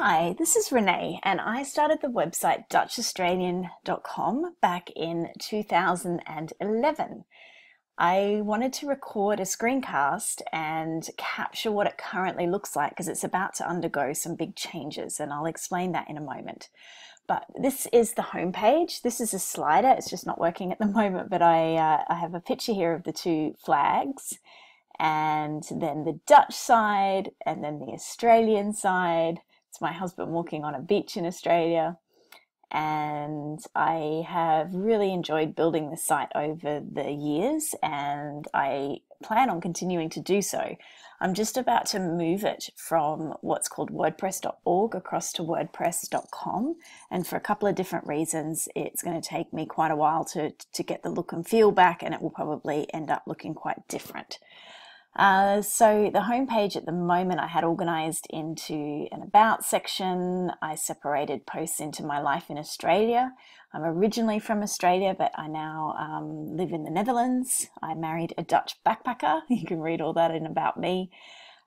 Hi, this is Renee, and I started the website DutchAustralian.com back in 2011. I wanted to record a screencast and capture what it currently looks like because it's about to undergo some big changes, and I'll explain that in a moment. But this is the homepage. This is a slider. It's just not working at the moment, but I have a picture here of the two flags, and then the Dutch side, and then the Australian side. It's my husband walking on a beach in Australia. And I have really enjoyed building the site over the years, and I plan on continuing to do so. I'm just about to move it from what's called WordPress.org across to WordPress.com, and for a couple of different reasons, it's going to take me quite a while to get the look and feel back, and it will probably end up looking quite different. So the homepage at the moment I had organized into an about section. I separated posts into my life in Australia. I'm originally from Australia, but I now live in the Netherlands. I married a Dutch backpacker. You can read all that in About Me.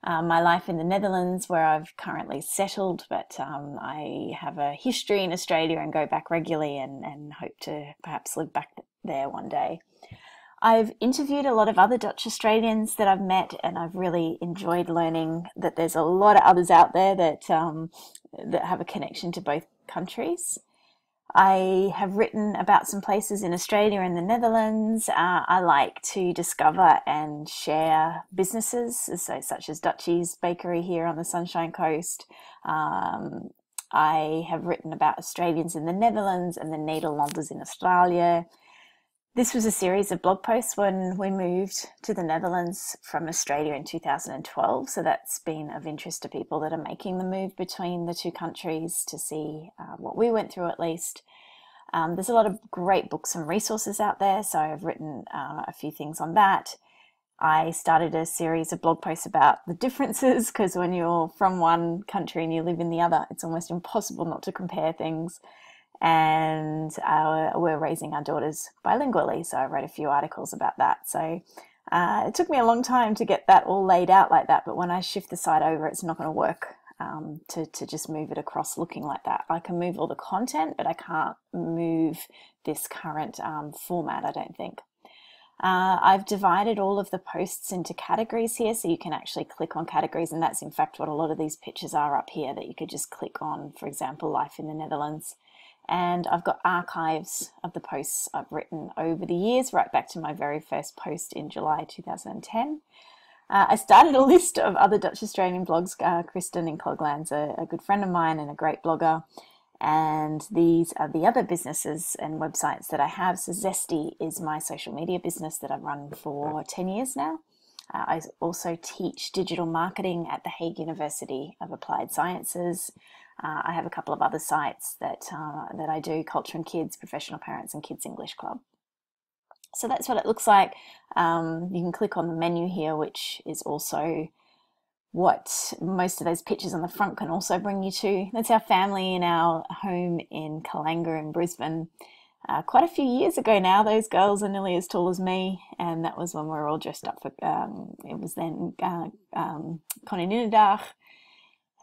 My life in the Netherlands, where I've currently settled, but I have a history in Australia and go back regularly and hope to perhaps live back there one day. I've interviewed a lot of other Dutch Australians that I've met, and I've really enjoyed learning that there's a lot of others out there that have a connection to both countries. I have written about some places in Australia and the Netherlands. I like to discover and share businesses, so such as Dutchie's Bakery here on the Sunshine Coast. I have written about Australians in the Netherlands and the Nederlanders in Australia. This was a series of blog posts when we moved to the Netherlands from Australia in 2012, so that's been of interest to people that are making the move between the two countries to see what we went through at least. There's a lot of great books and resources out there, so I've written a few things on that. I started a series of blog posts about the differences, because when you're from one country and you live in the other, it's almost impossible not to compare things. And we're raising our daughters bilingually, so I wrote a few articles about that. So it took me a long time to get that all laid out like that, but when I shift the site over, it's not going to work to just move it across looking like that. I can move all the content, but I can't move this current format, I don't think. I've divided all of the posts into categories here, so you can actually click on categories, and that's in fact what a lot of these pictures are up here, that you could just click on, for example, life in the Netherlands. And I've got archives of the posts I've written over the years, right back to my very first post in July 2010. I started a list of other Dutch Australian blogs. Kristen in Clogland's a good friend of mine and a great blogger. And these are the other businesses and websites that I have. So Zesty is my social media business that I've run for 10 years now. I also teach digital marketing at the Hague University of Applied Sciences. I have a couple of other sites that I do: Culture and Kids, Professional Parents, and Kids English Club. So that's what it looks like. You can click on the menu here, which is also what most of those pictures on the front can also bring you to. That's our family in our home in Kalanga in Brisbane. Quite a few years ago now. Those girls are nearly as tall as me, and that was when we were all dressed up for, it was then Koninginnedag.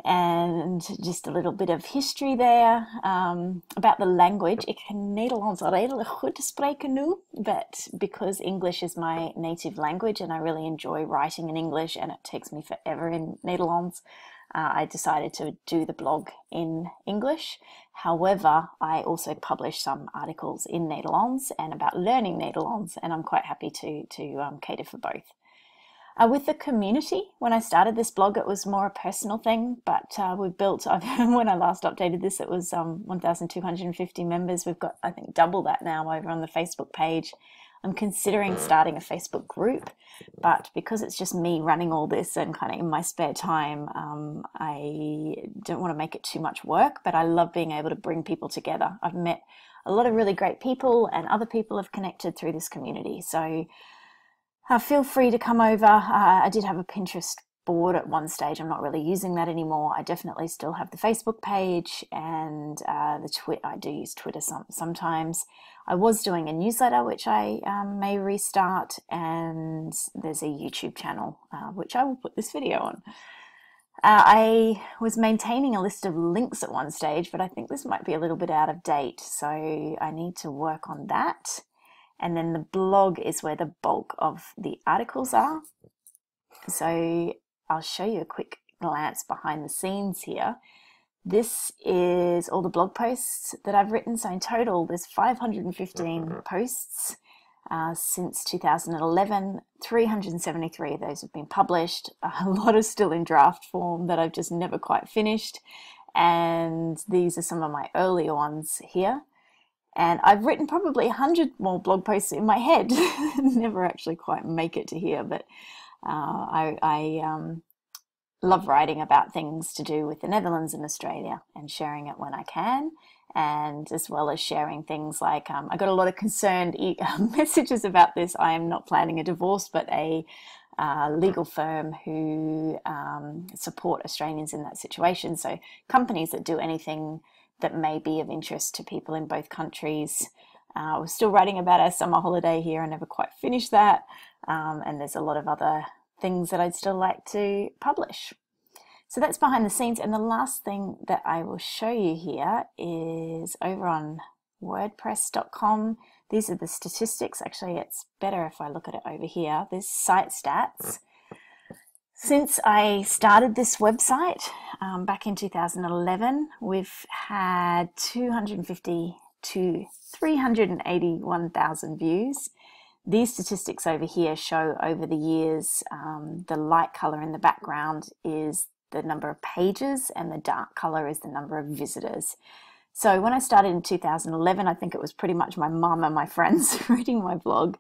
And just a little bit of history there about the language. Ik kan Nederlands redelijk goed spreken nu, but because English is my native language and I really enjoy writing in English and it takes me forever in Nederlands, I decided to do the blog in English. However, I also publish some articles in Nederlands and about learning Nederlands, and I'm quite happy to cater for both. With the community, when I started this blog, it was more a personal thing, but we've built, when I last updated this, it was 1,250 members. We've got, I think, double that now over on the Facebook page. I'm considering starting a Facebook group, but because it's just me running all this and kind of in my spare time, I don't want to make it too much work, but I love being able to bring people together. I've met a lot of really great people, and other people have connected through this community. So feel free to come over. I did have a Pinterest board at one stage. I'm not really using that anymore. I definitely still have the Facebook page, and I do use Twitter sometimes. I was doing a newsletter, which I may restart, and there's a YouTube channel, which I will put this video on. I was maintaining a list of links at one stage, but I think this might be a little bit out of date, so I need to work on that. And then the blog is where the bulk of the articles are. So I'll show you a quick glance behind the scenes here. This is all the blog posts that I've written. So in total, there's 515 posts since 2011. 373 of those have been published. A lot are still in draft form that I've just never quite finished. And these are some of my earlier ones here. And I've written probably 100 more blog posts in my head. Never actually quite make it to here, but I love writing about things to do with the Netherlands and Australia and sharing it when I can, and as well as sharing things like I got a lot of concerned messages about this. I am not planning a divorce, but a legal firm who support Australians in that situation. So companies that do anything that may be of interest to people in both countries. We're still writing about our summer holiday here. I never quite finished that. And there's a lot of other things that I'd still like to publish. So that's behind the scenes. And the last thing that I will show you here is over on wordpress.com. These are the statistics. Actually, it's better if I look at it over here. This site stats. Since I started this website back in 2011, we've had 250 to 381,000 views. These statistics over here show over the years, the light color in the background is the number of pages and the dark color is the number of visitors. So when I started in 2011, I think it was pretty much my mum and my friends reading my blog.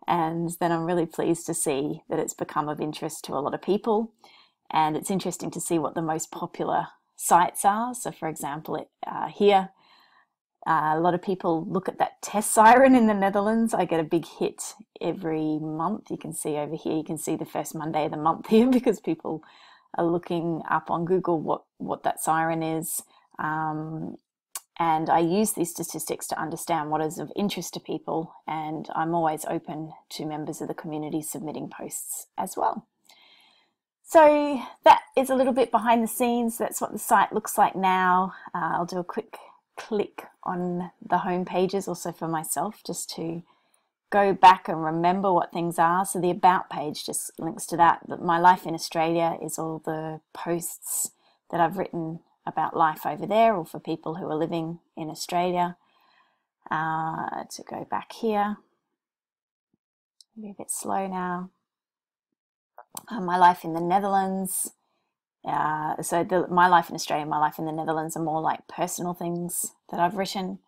And then I'm really pleased to see that it's become of interest to a lot of people. And it's interesting to see what the most popular sites are. So for example, here, a lot of people look at that test siren in the Netherlands. I get a big hit every month. You can see over here, you can see the first Monday of the month here because people are looking up on Google what that siren is. And I use these statistics to understand what is of interest to people. And I'm always open to members of the community submitting posts as well. So that is a little bit behind the scenes. That's what the site looks like now. I'll do a quick click on the home pages also for myself just to go back and remember what things are. So the About page just links to that. But My Life in Australia is all the posts that I've written about life over there or for people who are living in Australia. To go back here, be a bit slow now. My Life in the Netherlands. My Life in Australia and My Life in the Netherlands are more like personal things that I've written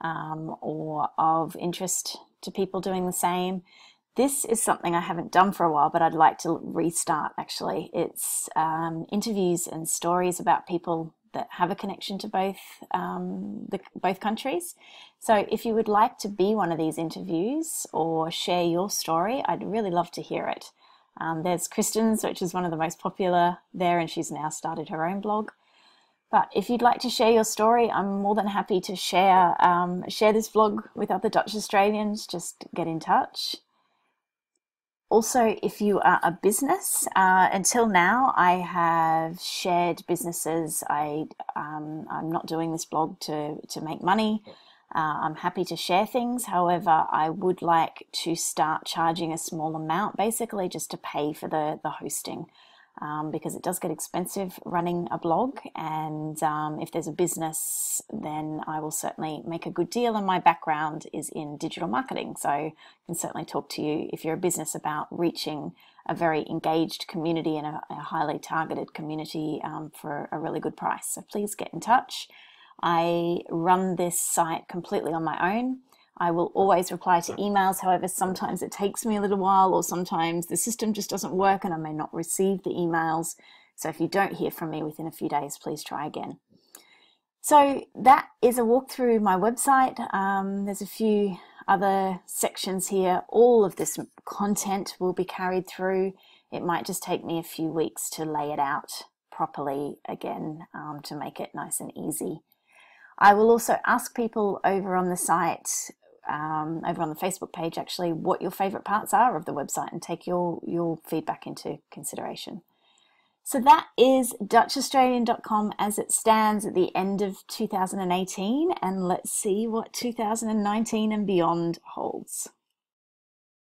or of interest to people doing the same. This is something I haven't done for a while, but I'd like to restart actually. It's interviews and stories about people that have a connection to both countries. So if you would like to be one of these interviews or share your story, I'd really love to hear it. There's Kristen's, which is one of the most popular there, and she's now started her own blog. But if you'd like to share your story, I'm more than happy to share this vlog with other Dutch Australians. Just get in touch. Also, if you are a business, until now I have shared businesses. I'm not doing this blog to make money. I'm happy to share things. However, I would like to start charging a small amount, basically just to pay for the hosting. Because it does get expensive running a blog, and if there's a business, then I will certainly make a good deal, and my background is in digital marketing, so I can certainly talk to you if you're a business about reaching a very engaged community and a highly targeted community for a really good price. So please get in touch. I run this site completely on my own. I will always reply to emails. However, sometimes it takes me a little while, or sometimes the system just doesn't work and I may not receive the emails. So if you don't hear from me within a few days, please try again. So that is a walk through my website. There's a few other sections here. All of this content will be carried through. It might just take me a few weeks to lay it out properly again to make it nice and easy. I will also ask people over on the site, over on the Facebook page actually, what your favorite parts are of the website and take your feedback into consideration. So that is DutchAustralian.com as it stands at the end of 2018, and let's see what 2019 and beyond holds.